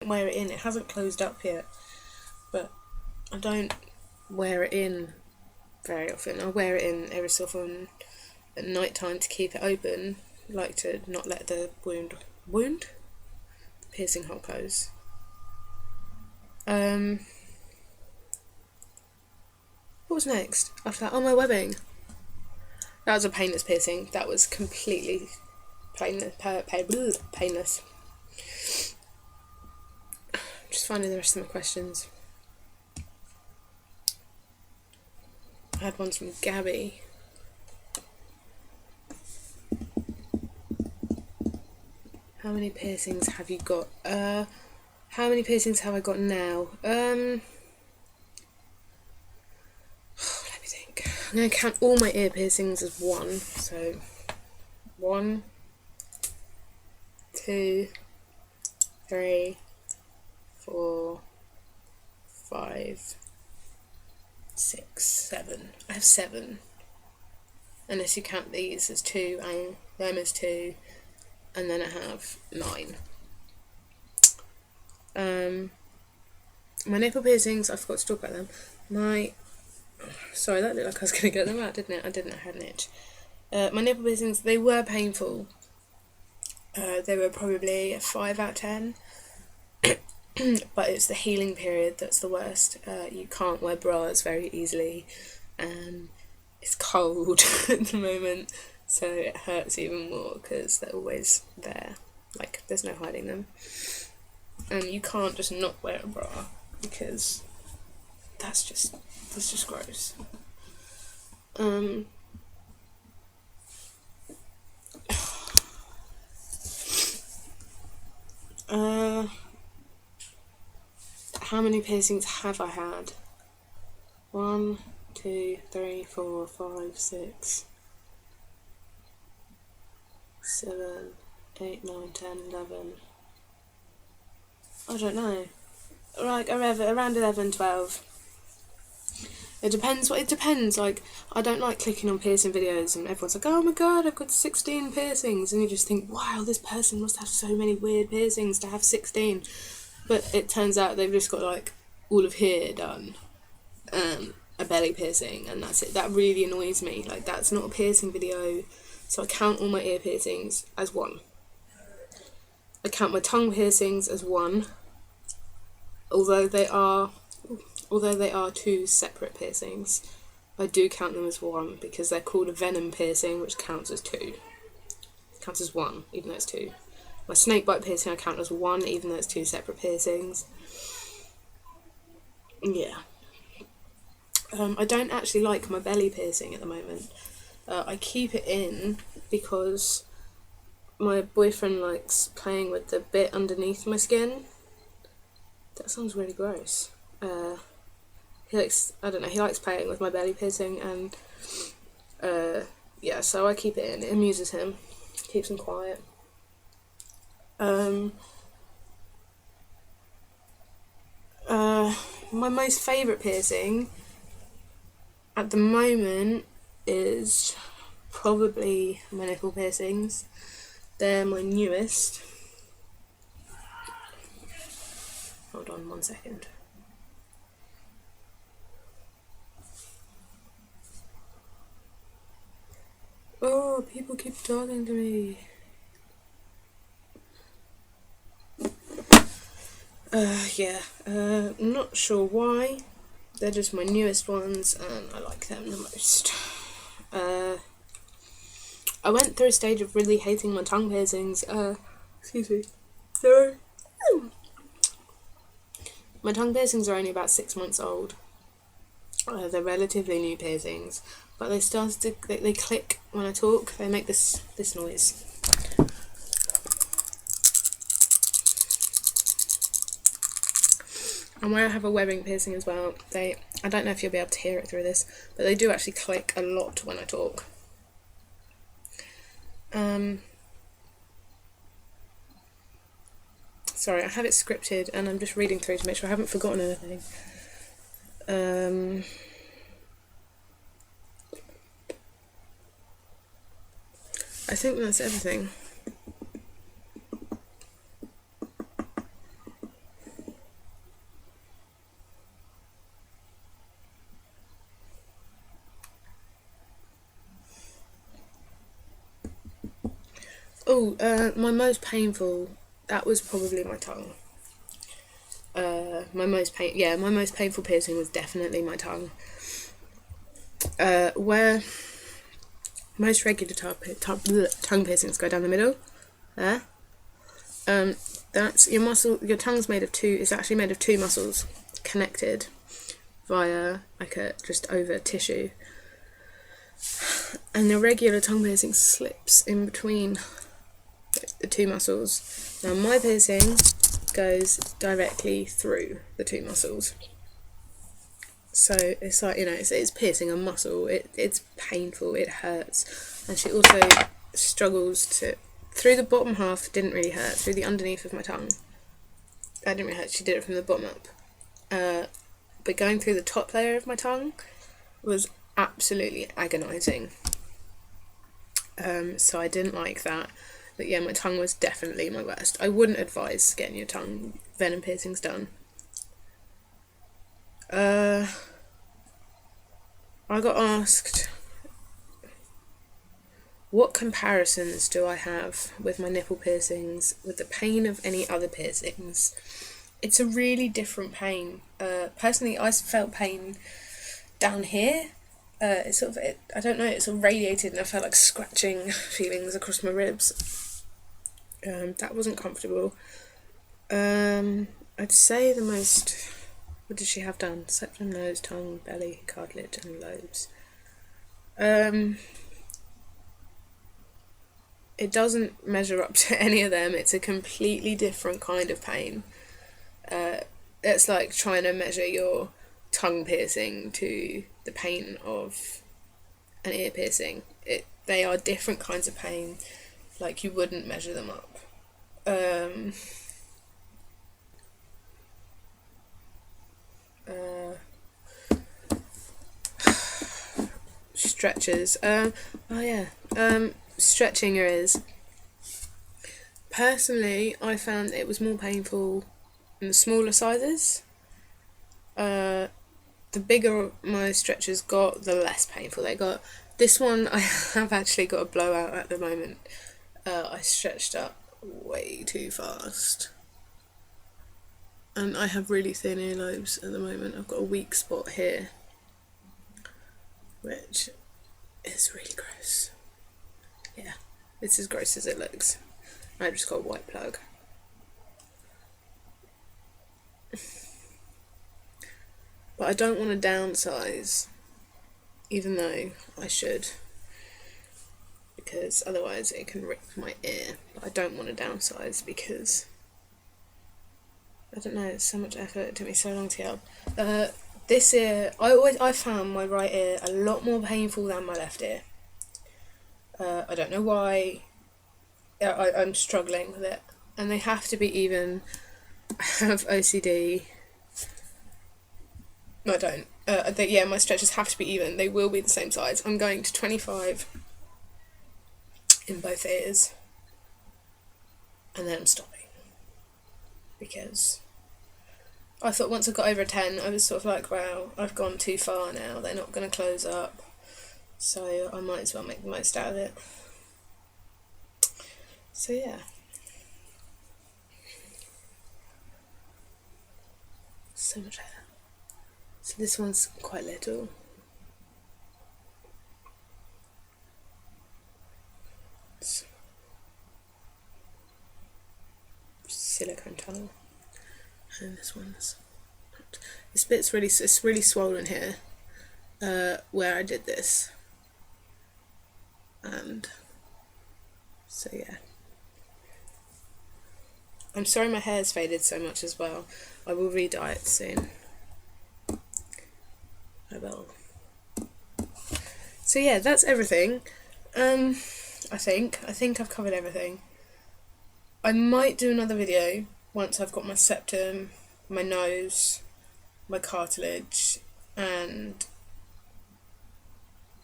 wear it in. It hasn't closed up yet, but I don't wear it in very often. I wear it in every so often at night time to keep it open. I like to not let the the piercing hole close. What was next after that? Oh, my webbing. That was a painless piercing. That was completely painless. Just finding the rest of my questions. I had ones from Gabby. How many piercings have you got? How many piercings have I got now? Let me think. I'm going to count all my ear piercings as one. So, 1, 2, 3, 4, 5, 6, 7. I have 7. Unless you count these as 2 and them as 2. And then I have 9. My nipple piercings, I forgot to talk about them. Sorry, that looked like I was going to get them out, didn't it? I didn't, I had an itch. My nipple piercings, they were painful. They were probably a 5 out of 10. But it's the healing period that's the worst. You can't wear bras very easily, and it's cold at the moment, so it hurts even more because they're always there. Like, there's no hiding them. And you can't just not wear a bra because that's just gross. How many piercings have I had? 1, 2, 3, 4, 5, 6, 7, 8, 9, 10, 11. I don't know. Like around 11, 12. It depends. Like, I don't like clicking on piercing videos and everyone's like, oh my god, I've got 16 piercings. And you just think, wow, this person must have so many weird piercings to have 16. But it turns out they've just got, like, all of here done. A belly piercing, and that's it. That really annoys me. Like, that's not a piercing video. So I count all my ear piercings as 1. I count my tongue piercings as 1. Although they are 2 separate piercings, I do count them as 1 because they're called a venom piercing, which counts as 2. It counts as 1, even though it's 2. My snakebite piercing I count as 1, even though it's 2 separate piercings. Yeah. I don't actually like my belly piercing at the moment. I keep it in because my boyfriend likes playing with the bit underneath my skin. That sounds really gross. He likes playing with my belly piercing, and yeah, so I keep it in. It amuses him, keeps him quiet. My most favourite piercing at the moment is probably my nipple piercings. They're my newest. Hold on 1 second. Oh, people keep talking to me. I'm not sure why. They're just my newest ones, and I like them the most. I went through a stage of really hating my tongue piercings. Excuse me. Sorry. My tongue piercings are only about 6 months old. They're relatively new piercings, but they they click when I talk. They make this noise. And where I have a webbing piercing as well, I don't know if you'll be able to hear it through this, but they do actually click a lot when I talk. Sorry, I have it scripted and I'm just reading through to make sure I haven't forgotten anything. I think that's everything. My most painful, that was probably my tongue. My most painful piercing was definitely my tongue. Where most regular tongue piercings go down the middle, there. That's your muscle. Your tongue's made of two. It's actually made of two muscles connected via just over tissue. And the regular tongue piercing slips in between the two muscles. Now my piercing goes directly through the two muscles. So it's like, it's piercing a muscle. It's painful. It hurts. And she also struggles to. Through the bottom half didn't really hurt. Through the underneath of my tongue, that didn't really hurt. She did it from the bottom up. But going through the top layer of my tongue was absolutely agonising. So I didn't like that. But yeah, my tongue was definitely my worst. I wouldn't advise getting your tongue venom piercings done. I got asked, what comparisons do I have with my nipple piercings, with the pain of any other piercings? It's a really different pain. Personally, I felt pain down here. I don't know, it sort of radiated and I felt like scratching feelings across my ribs. That wasn't comfortable. I'd say the most... What did she have done? Septum, nose, tongue, belly, cartilage and lobes. It doesn't measure up to any of them. It's a completely different kind of pain. It's like trying to measure your tongue piercing to the pain of an ear piercing. They are different kinds of pain. Like, you wouldn't measure them up. Stretches. Stretching your ears. Personally, I found it was more painful in the smaller sizes. The bigger my stretchers got, the less painful they got. This one, I have actually got a blowout at the moment. I stretched up way too fast. And I have really thin earlobes at the moment. I've got a weak spot here, which is really gross. Yeah, it's as gross as it looks. I just got a white plug. But I don't want to downsize, even though I should, because otherwise it can rip my ear. But I don't want to downsize because, I don't know, it's so much effort. It took me so long to get up. This ear, I found my right ear a lot more painful than my left ear. I don't know why. I'm struggling with it, and they have to be even. I have OCD. No, I don't. My stretches have to be even. They will be the same size. I'm going to 25 in both ears, and then I'm stopping, because I thought once I got over a 10, I was sort of like, wow, I've gone too far now. They're not going to close up, so I might as well make the most out of it. So yeah. So much hair. So this one's quite little. It's silicone tunnel. And this one's not. It's really swollen here, where I did this. And so yeah. I'm sorry my hair's faded so much as well. I will re-dye it soon. I will. So yeah, that's everything. I think I've covered everything. I might do another video once I've got my septum, my nose, my cartilage, and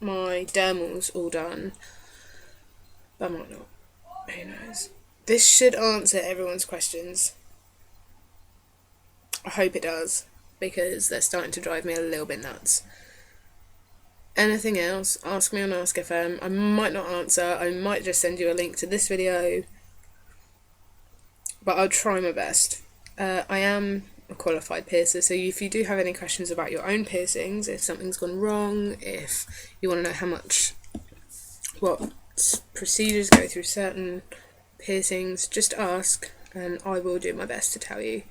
my dermals all done. But I might not. Who knows? This should answer everyone's questions. I hope it does, because they're starting to drive me a little bit nuts. Anything else, ask me on Ask FM. I might not answer, I might just send you a link to this video, but I'll try my best. I am a qualified piercer, so if you do have any questions about your own piercings, if something's gone wrong, if you want to know what procedures go through certain piercings, just ask and I will do my best to tell you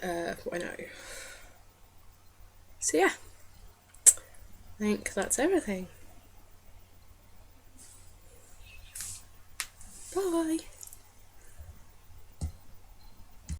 what I know. So yeah, I think that's everything. Bye.